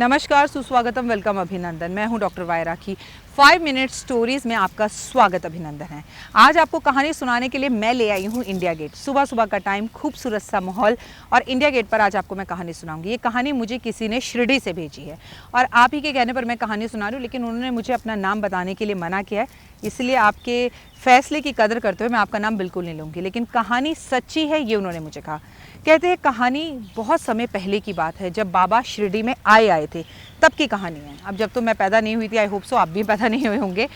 नमस्कार, सुस्वागतम, वेलकम, अभिनंदन। मैं हूं डॉक्टर वाय राखी। 5 मिनट स्टोरीज में आपका स्वागत, अभिनंदन है। आज आपको कहानी सुनाने के लिए मैं ले आई हूं इंडिया गेट। सुबह सुबह का टाइम, खूबसूरत सा माहौल और इंडिया गेट पर आज आपको मैं कहानी सुनाऊंगी। ये कहानी मुझे किसी ने शिरडी से भेजी है और आप ही के कहने पर मैं कहानी सुना रही हूँ, लेकिन उन्होंने मुझे अपना नाम बताने के लिए मना किया है, इसलिए आपके फैसले की कदर करते हुए मैं आपका नाम बिल्कुल नहीं लूँगी। लेकिन कहानी सच्ची है, ये उन्होंने मुझे कहा। कहते हैं कहानी बहुत समय पहले की बात है, जब बाबा शिरडी में आए थे, तब की कहानी है। अब जब तो मैं पैदा नहीं हुई थी, आई होप सो आप भी पैदा नहीं हुए होंगे।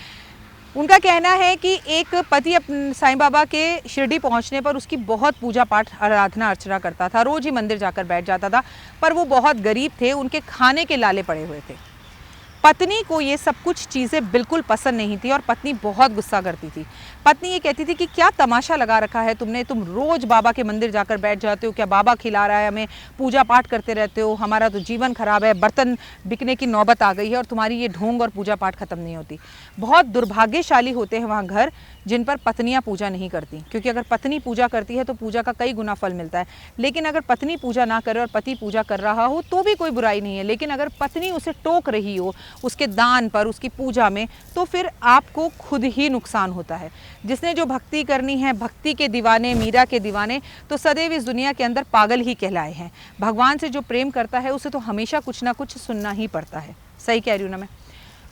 उनका कहना है कि एक पति साईं बाबा के शिरडी पहुंचने पर उसकी बहुत पूजा पाठ आराधना अर्चना करता था, रोज ही मंदिर जाकर बैठ जाता था, पर वो बहुत गरीब थे, उनके खाने के लाले पड़े हुए थे। पत्नी को ये सब कुछ चीज़ें बिल्कुल पसंद नहीं थी और पत्नी बहुत गुस्सा करती थी। पत्नी ये कहती थी कि क्या तमाशा लगा रखा है तुमने, तुम रोज बाबा के मंदिर जाकर बैठ जाते हो, क्या बाबा खिला रहा है हमें, पूजा पाठ करते रहते हो, हमारा तो जीवन खराब है, बर्तन बिकने की नौबत आ गई है और तुम्हारी ये ढोंग और पूजा पाठ खत्म नहीं होती। बहुत दुर्भाग्यशाली होते हैं वहाँ घर जिन पर पत्नियाँ पूजा नहीं करती, क्योंकि अगर पत्नी पूजा करती है तो पूजा का कई गुना फल मिलता है। लेकिन अगर पत्नी पूजा ना करे और पति पूजा कर रहा हो तो भी कोई बुराई नहीं है, लेकिन अगर पत्नी उसे टोक रही हो उसके दान पर, उसकी पूजा में, तो फिर आपको खुद ही नुकसान होता है। जिसने जो भक्ति करनी है, भक्ति के दीवाने, मीरा के दीवाने तो सदैव इस दुनिया के अंदर पागल ही कहलाए हैं। भगवान से जो प्रेम करता है उसे तो हमेशा कुछ ना कुछ सुनना ही पड़ता है। सही कह रही हूँ ना मैं?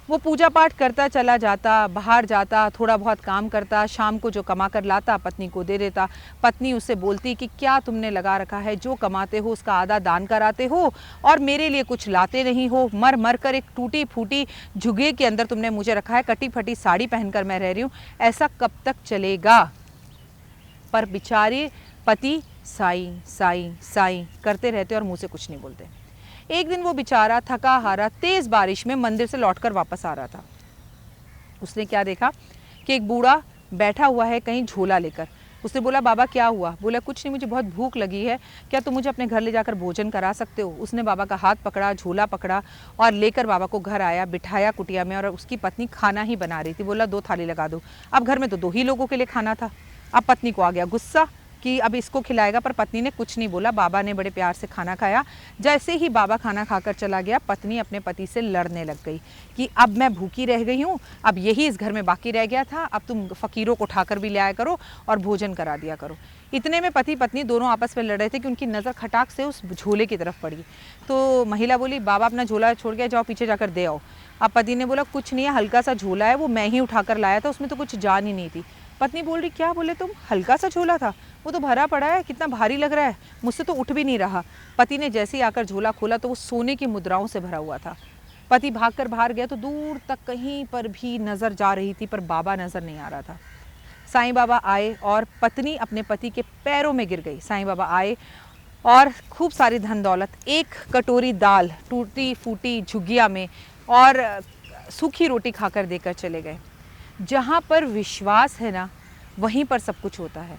वो पूजा पाठ करता चला जाता, बाहर जाता, थोड़ा बहुत काम करता, शाम को जो कमा कर लाता पत्नी को दे देता। पत्नी उससे बोलती कि क्या तुमने लगा रखा है, जो कमाते हो उसका आधा दान कराते हो और मेरे लिए कुछ लाते नहीं हो। मर मर कर एक टूटी फूटी झुग्गी के अंदर तुमने मुझे रखा है, कटी फटी साड़ी पहनकर मैं रह रही हूँ, ऐसा कब तक चलेगा? पर बेचारे पति साईं साईं साईं करते रहते और मुँह से कुछ नहीं बोलते। एक दिन वो बेचारा थका हारा तेज बारिश में मंदिर से लौटकर वापस आ रहा था। उसने क्या देखा कि एक बूढ़ा बैठा हुआ है कहीं झोला लेकर। उसने बोला, बाबा क्या हुआ? बोला, कुछ नहीं, मुझे बहुत भूख लगी है, क्या तुम मुझे अपने घर ले जाकर भोजन करा सकते हो? उसने बाबा का हाथ पकड़ा, झोला पकड़ा और लेकर बाबा को घर आया, बिठाया कुटिया में, और उसकी पत्नी खाना ही बना रही थी। बोला, 2 थाली लगा दो। अब घर में तो 2 ही लोगों के लिए खाना था। अब पत्नी को आ गया गुस्सा कि अब इसको खिलाएगा, पर पत्नी ने कुछ नहीं बोला। बाबा ने बड़े प्यार से खाना खाया। जैसे ही बाबा खाना खाकर चला गया, पत्नी अपने पति से लड़ने लग गई कि अब मैं भूखी रह गई हूँ, अब यही इस घर में बाकी रह गया था, अब तुम फ़कीरों को उठाकर भी ले आया करो और भोजन करा दिया करो। इतने में पति पत्नी दोनों आपस में लड़ रहे थे कि उनकी नज़र खटाक से उस झोले की तरफ पड़ी। तो महिला बोली, बाबा अपना झोला छोड़ के जाओ, पीछे जाकर दे आओ। अब पति ने बोला, कुछ नहीं है, हल्का सा झोला है, वो मैं ही उठाकर लाया था, उसमें तो कुछ जान ही नहीं थी। पत्नी बोल रही, क्या बोले तुम? हल्का सा झोला था, वो तो भरा पड़ा है, कितना भारी लग रहा है, मुझसे तो उठ भी नहीं रहा। पति ने जैसे ही आकर झोला खोला तो वो सोने की मुद्राओं से भरा हुआ था। पति भागकर बाहर गया तो दूर तक कहीं पर भी नज़र जा रही थी, पर बाबा नज़र नहीं आ रहा था। साईं बाबा आए और पत्नी अपने पति के पैरों में गिर गई। साईं बाबा आए और खूब सारी धन दौलत, एक कटोरी दाल टूटी फूटी झुग्गिया में और सूखी रोटी खाकर देकर चले गए। जहाँ पर विश्वास है ना, वहीं पर सब कुछ होता है।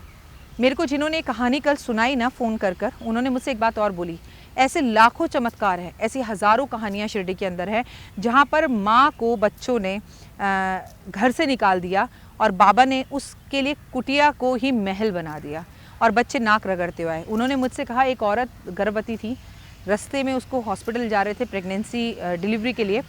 मेरे को जिन्होंने कहानी कल सुनाई ना फ़ोन कर कर, उन्होंने मुझसे एक बात और बोली, ऐसे लाखों चमत्कार हैं, ऐसी हज़ारों कहानियाँ शिरडी के अंदर हैं, जहाँ पर माँ को बच्चों ने घर से निकाल दिया और बाबा ने उसके लिए कुटिया को ही महल बना दिया और बच्चे नाक रगड़ते हुए आए। उन्होंने मुझसे कहा, एक औरत गर्भवती थी, रास्ते में उसको हॉस्पिटल जा रहे थे प्रेगनेंसी डिलीवरी के लिए,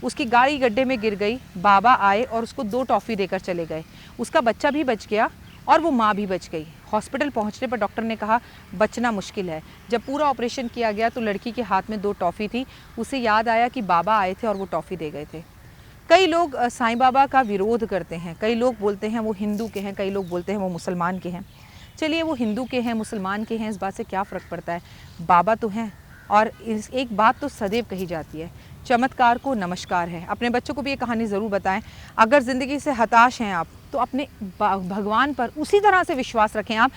उसकी गाड़ी गड्ढे में गिर गई। बाबा आए और उसको 2 टॉफ़ी देकर चले गए। उसका बच्चा भी बच गया और वो माँ भी बच गई। हॉस्पिटल पहुँचने पर डॉक्टर ने कहा बचना मुश्किल है। जब पूरा ऑपरेशन किया गया तो लड़की के हाथ में 2 टॉफ़ी थी। उसे याद आया कि बाबा आए थे और वो टॉफ़ी दे गए थे। कई लोग साईं बाबा का विरोध करते हैं, कई लोग बोलते हैं वो हिंदू के हैं, कई लोग बोलते हैं वो मुसलमान के हैं। चलिए, वो हिंदू के हैं, मुसलमान के हैं, इस बात से क्या फ़र्क पड़ता है? बाबा तो हैं। और एक बात तो सदैव कही जाती है, चमत्कार को नमस्कार है। अपने बच्चों को भी ये कहानी ज़रूर बताएं। अगर ज़िंदगी से हताश हैं आप, तो अपने भगवान पर उसी तरह से विश्वास रखें आप,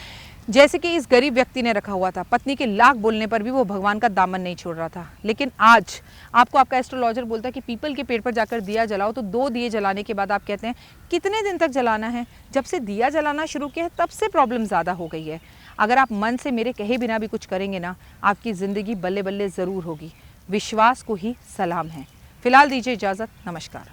जैसे कि इस गरीब व्यक्ति ने रखा हुआ था। पत्नी के लाख बोलने पर भी वो भगवान का दामन नहीं छोड़ रहा था। लेकिन आज आपको आपका एस्ट्रोलॉजर बोलता है कि पीपल के पेड़ पर जाकर दिया जलाओ, तो 2 दिए जलाने के बाद आप कहते हैं कितने दिन तक जलाना है? जब से दिया जलाना शुरू किया है तब से प्रॉब्लम ज़्यादा हो गई है। अगर आप मन से मेरे कहे बिना भी कुछ करेंगे ना, आपकी ज़िंदगी बल्ले बल्ले ज़रूर होगी। विश्वास को ही सलाम है। फिलहाल दीजिए इजाज़त, नमस्कार।